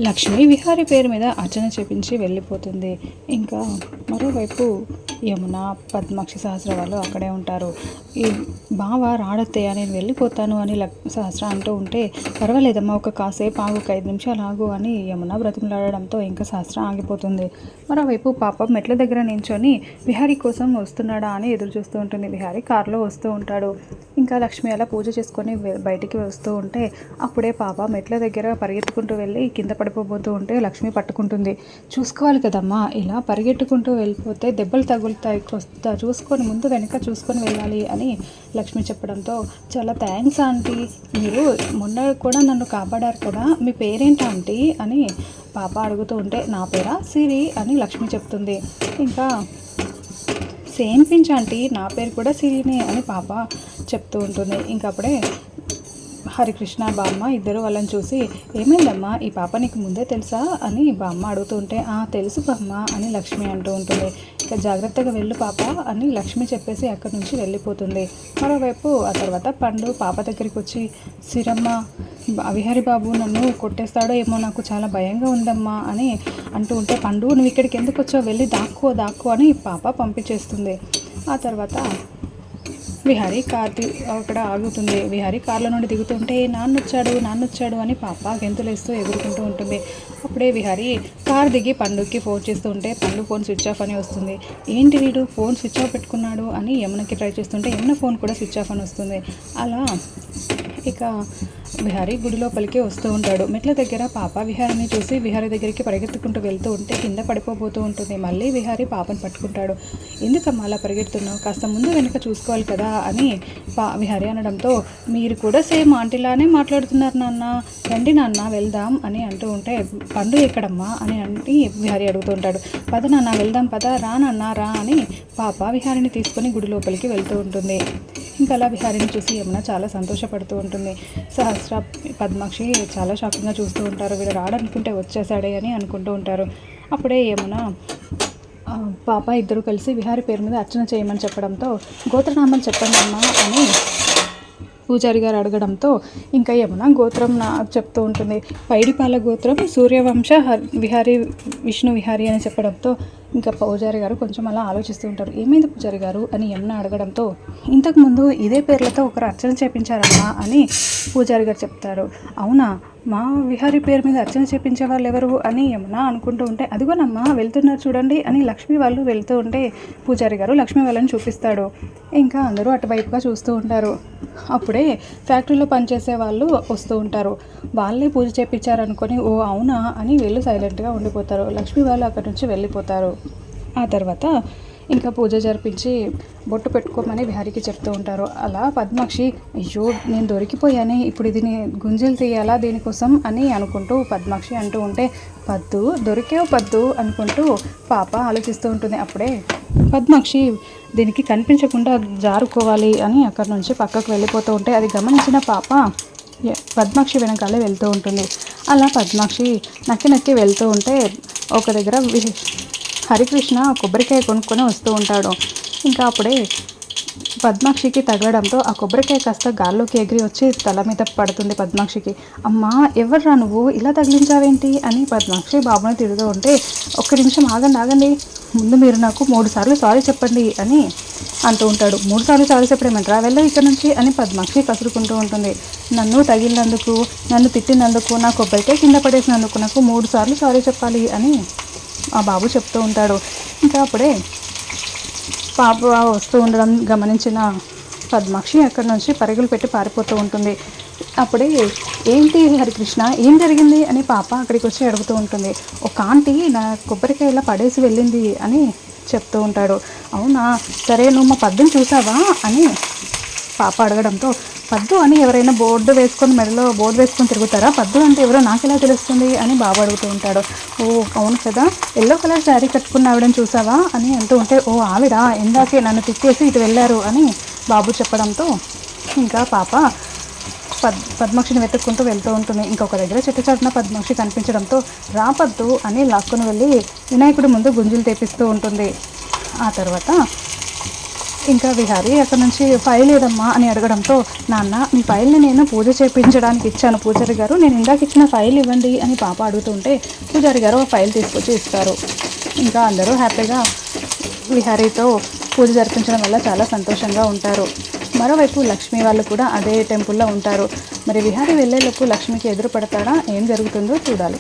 లక్ష్మీ విహారి పేరు మీద అర్చన చేపించి వెళ్ళిపోతుంది. ఇంకా మరోవైపు యమున, పద్మాక్షి సహస్ర వాళ్ళు అక్కడే ఉంటారు. ఈ బావ రాడత్తయ్య నేను వెళ్ళిపోతాను అని సహస్ర అంటూ ఉంటే, పర్వాలేదమ్మా ఒక కాసేపు ఆగు, ఒక 5 నిమిషాలు ఆగు అని యమున బ్రతిమలాడడంతో ఇంకా సహస్ర ఆగిపోతుంది. మరోవైపు పాప మెట్ల దగ్గర నించొని విహారీ కోసం వస్తున్నాడా అని ఎదురు చూస్తూ ఉంటుంది. విహారీ కారులో వస్తూ ఉంటాడు. ఇంకా లక్ష్మి అలా పూజ చేసుకొని బయటికి వస్తూ ఉంటే అప్పుడే పాప మెట్ల దగ్గర పరిగెత్తుకుంటూ వెళ్ళి కింద పడిపోతూ ఉంటే లక్ష్మి పట్టుకుంటుంది. చూసుకోవాలి కదమ్మా, ఇలా పరిగెట్టుకుంటూ వెళ్ళిపోతే దెబ్బలు తగులుతాయి, చూసుకొని ముందు వెనక చూసుకొని వెళ్ళాలి అని లక్ష్మి చెప్పడంతో, చాలా థ్యాంక్స్ ఆంటీ, మీరు మొన్న కూడా నన్ను కాపాడారు కదా, మీ పేరేంటి ఆంటీ అని పాప అడుగుతూ ఉంటే, నా పేరా సిరి అని లక్ష్మి చెప్తుంది. ఇంకా సేమ్ పించ్ ఆంటీ, నా పేరు కూడా సిరినే అని పాప చెప్తూ ఉంటుంది. ఇంకప్పుడే హరికృష్ణ బామ్మ ఇద్దరు వాళ్ళని చూసి, ఏమైందమ్మా ఈ పాప నీకు ముందే తెలుసా అని బామ్మ అడుగుతుంటే, తెలుసు బామ్మ అని లక్ష్మి అంటూ ఉంటుంది. ఇక జాగ్రత్తగా వెళ్ళు పాప అని లక్ష్మి చెప్పేసి అక్కడి నుంచి వెళ్ళిపోతుంది. మరోవైపు ఆ తర్వాత పండు పాప దగ్గరికి వచ్చి, సిరమ్మ విహారీ బాబు నన్ను కొట్టేస్తాడో ఏమో, నాకు చాలా భయంగా ఉందమ్మా అని అంటూ ఉంటే, పండు నువ్వు ఇక్కడికి ఎందుకు వచ్చావు, వెళ్ళి దాక్కో అని పాప పంపించేస్తుంది. ఆ తర్వాత విహారీ కార్ అక్కడ ఆగుతుంది. విహారీ కార్లో నుండి దిగుతుంటే, నాన్నొచ్చాడు అని పాప గెంతులేస్తూ ఎగురుకుంటూ ఉంటుంది. అప్పుడే విహారీ కార్ దిగి పండుకి ఫోన్ చేస్తూ ఉంటే పండు ఫోన్ స్విచ్ ఆఫ్ అని వస్తుంది. ఏంటి వీడు ఫోన్ స్విచ్ ఆఫ్ పెట్టుకున్నాడు అని యమునకి ట్రై చేస్తుంటే యమున ఫోన్ కూడా స్విచ్ ఆఫ్ అని వస్తుంది. అలా ఇక విహారీ గుడి లోపలికి వస్తూ ఉంటాడు. మెట్ల దగ్గర పాప విహారీని చూసి విహారీ దగ్గరికి పరిగెత్తుకుంటూ వెళ్తూ ఉంటే కింద పడిపోతూ ఉంటుంది. మళ్ళీ విహారీ పాపను పట్టుకుంటాడు. ఎందుకమ్మా అలా పరిగెడుతున్నావు, కాస్త ముందు వెనుక చూసుకోవాలి కదా అని విహారీ అనడంతో, మీరు కూడా సేమ్ ఆంటీలానే మాట్లాడుతున్నారు నాన్న, రండి నాన్న వెళ్దాం అని అంటూ ఉంటే, పండు ఎక్కడమ్మా అని అంటే విహారీ అడుగుతూ ఉంటాడు. పద నాన్న వెళ్దాం, పద రా నాన్న రా అని పాప విహారీని తీసుకొని గుడి లోపలికి వెళ్తూ ఉంటుంది. ఇంకా అలా విహారీని చూసి యమున చాలా సంతోషపడుతూ ఉంటుంది. సహస్ర, పద్మాక్షి చాలా షాకింగ్గా చూస్తూ ఉంటారు. వీడు రాడనుకుంటే వచ్చేసాడే అని అనుకుంటూ ఉంటారు. అప్పుడే యమున పాప ఇద్దరు కలిసి విహారీ పేరు మీద అర్చన చేయమని చెప్పడంతో, గోత్రనామాలు చెప్పండి అమ్మా అని పూజారి గారు అడగడంతో ఇంకా యమున గోత్రం చెప్తూ ఉంటుంది. పైడిపాల గోత్రం సూర్యవంశ విహారీ విష్ణు విహారీ అని చెప్పడంతో ఇంకా పూజారి గారు కొంచెం అలా ఆలోచిస్తూ ఉంటారు. ఏమైంది పూజారి గారు అని యమున అడగడంతో, ఇంతకుముందు ఇదే పేర్లతో ఒకరు అర్చన చేపించారమ్మా అని పూజారి గారు చెప్తారు. అవునా, మా విహారీ పేరు మీద అర్చన చేపించే వాళ్ళు ఎవరు అని యమున అనుకుంటూ ఉంటే, అదిగోనమ్మా వెళ్తున్నారు చూడండి అని లక్ష్మి వాళ్ళు వెళ్తూ ఉంటే పూజారి గారు లక్ష్మి వాళ్ళని చూపిస్తాడు. ఇంకా అందరూ అటువైపుగా చూస్తూ ఉంటారు. అప్పుడే ఫ్యాక్టరీలో పనిచేసే వాళ్ళు వస్తూ ఉంటారు. వాళ్ళే పూజ చేపించారనుకొని, ఓ అవునా అని వీళ్ళు సైలెంట్గా ఉండిపోతారు. లక్ష్మి వాళ్ళు అక్కడి నుంచి వెళ్ళిపోతారు. ఆ తర్వాత ఇంకా పూజ జరిపించి బొట్టు పెట్టుకోమని విహారీకి చెప్తూ ఉంటారు. అలా పద్మాక్షి, అయ్యో నేను దొరికిపోయానే, ఇప్పుడు ఇది గుంజలు తీయాలా దీనికోసం అని అనుకుంటూ పద్మాక్షి అంటూ ఉంటే, పద్దు దొరికేవు పద్దు అనుకుంటూ పాప ఆలోచిస్తూ ఉంటుంది. అప్పుడే పద్మాక్షి దీనికి కనిపించకుండా జారుకోవాలి అని అక్కడి నుంచి పక్కకు వెళ్ళిపోతూ ఉంటే అది గమనించిన పాప పద్మాక్షి వెనకాలే వెళ్తూ ఉంటుంది. అలా పద్మాక్షి నక్కి వెళ్తూ ఉంటే ఒక దగ్గర హరికృష్ణ కొబ్బరికాయ కొనుక్కొని వస్తూ ఉంటాడు. ఇంకా అప్పుడే పద్మాక్షికి తగలడంతో ఆ కొబ్బరికాయ కాస్త గాల్లోకి ఎగిరి వచ్చి తల మీద పడుతుంది పద్మాక్షికి. అమ్మా ఎవర్రా నువ్వు, ఇలా తగిలించావేంటి అని పద్మాక్షి బాబుని తిడుతూ ఉంటే, ఒక్క నిమిషం ఆగండి, ముందు మీరు నాకు 3 సార్లు సారీ చెప్పండి అని అంటూ ఉంటాడు. 3 సార్లు సారీ చెప్పడమేంట్రా, వెళ్ళవు ఇక్కడ నుంచి అని పద్మాక్షి కసురుకుంటూ ఉంటుంది. నన్ను తగిలినందుకు, నన్ను తిట్టినందుకు, నా కొబ్బరికాయ కింద పడేసినందుకు నాకు 3 సార్లు సారీ చెప్పాలి అని ఆ బాబు చెప్తూ ఉంటాడు. ఇంకా అప్పుడే పాప వస్తూ ఉండడం గమనించిన పద్మాక్షి అక్కడి నుంచి పరుగులు పెట్టి పారిపోతూ ఉంటుంది. అప్పుడే ఏంటి హరికృష్ణ ఏం జరిగింది అని పాప అక్కడికి వచ్చి అడుగుతూ ఉంటుంది. ఒక ఆంటీ నా కొబ్బరికాయ ఇలా పడేసి వెళ్ళింది అని చెప్తూ ఉంటాడు. అవునా, సరే నువ్వు మా పద్దుని చూసావా అని పాప అడగడంతో, పద్దు అని ఎవరైనా బోర్డు వేసుకొని మెడలో బోర్డు వేసుకొని తిరుగుతారా, పద్దు అంటే ఎవరో నాకు ఎలా తెలుస్తుంది అని బాబు అడుగుతూ ఉంటాడు. ఓ అవును కదా, ఎల్లో కలర్ శారీ కట్టుకున్న ఆవిడని చూసావా అని అంటూ ఉంటే, ఓ ఆవిడ ఇందాకే నన్ను తిట్టేసి ఇటు వెళ్ళారు అని బాబు చెప్పడంతో ఇంకా పాప పద్మాక్షిని వెతుక్కుంటూ వెళ్తూ ఉంటుంది. ఇంకొక దగ్గర చెట్టు చాటున పద్మాక్షి కనిపించడంతో, రాపద్దు అని లాక్కుని వెళ్ళి వినాయకుడి ముందు గుంజులు తెప్పిస్తూ ఉంటుంది. ఆ తర్వాత ఇంకా విహారీ అక్కడ నుంచి ఫైల్ ఏదమ్మా అని అడగడంతో, నాన్న మీ ఫైల్ని నేను పూజ చేయించడానికి ఇచ్చాను పూజారి గారు, నేను ఇందాక ఇచ్చిన ఫైల్ ఇవ్వండి అని పాప అడుగుతుంటే పూజారి గారు ఆ ఫైల్ తీసుకొచ్చి ఇస్తారు. ఇంకా అందరూ హ్యాపీగా విహారీతో పూజ జరిపించడం వల్ల చాలా సంతోషంగా ఉంటారు. మరోవైపు లక్ష్మి వాళ్ళు కూడా అదే టెంపుల్లో ఉంటారు. మరి విహారీ వెళ్ళేలోపు లక్ష్మికి ఎదురు పడతాడా, ఏం జరుగుతుందో చూడాలి.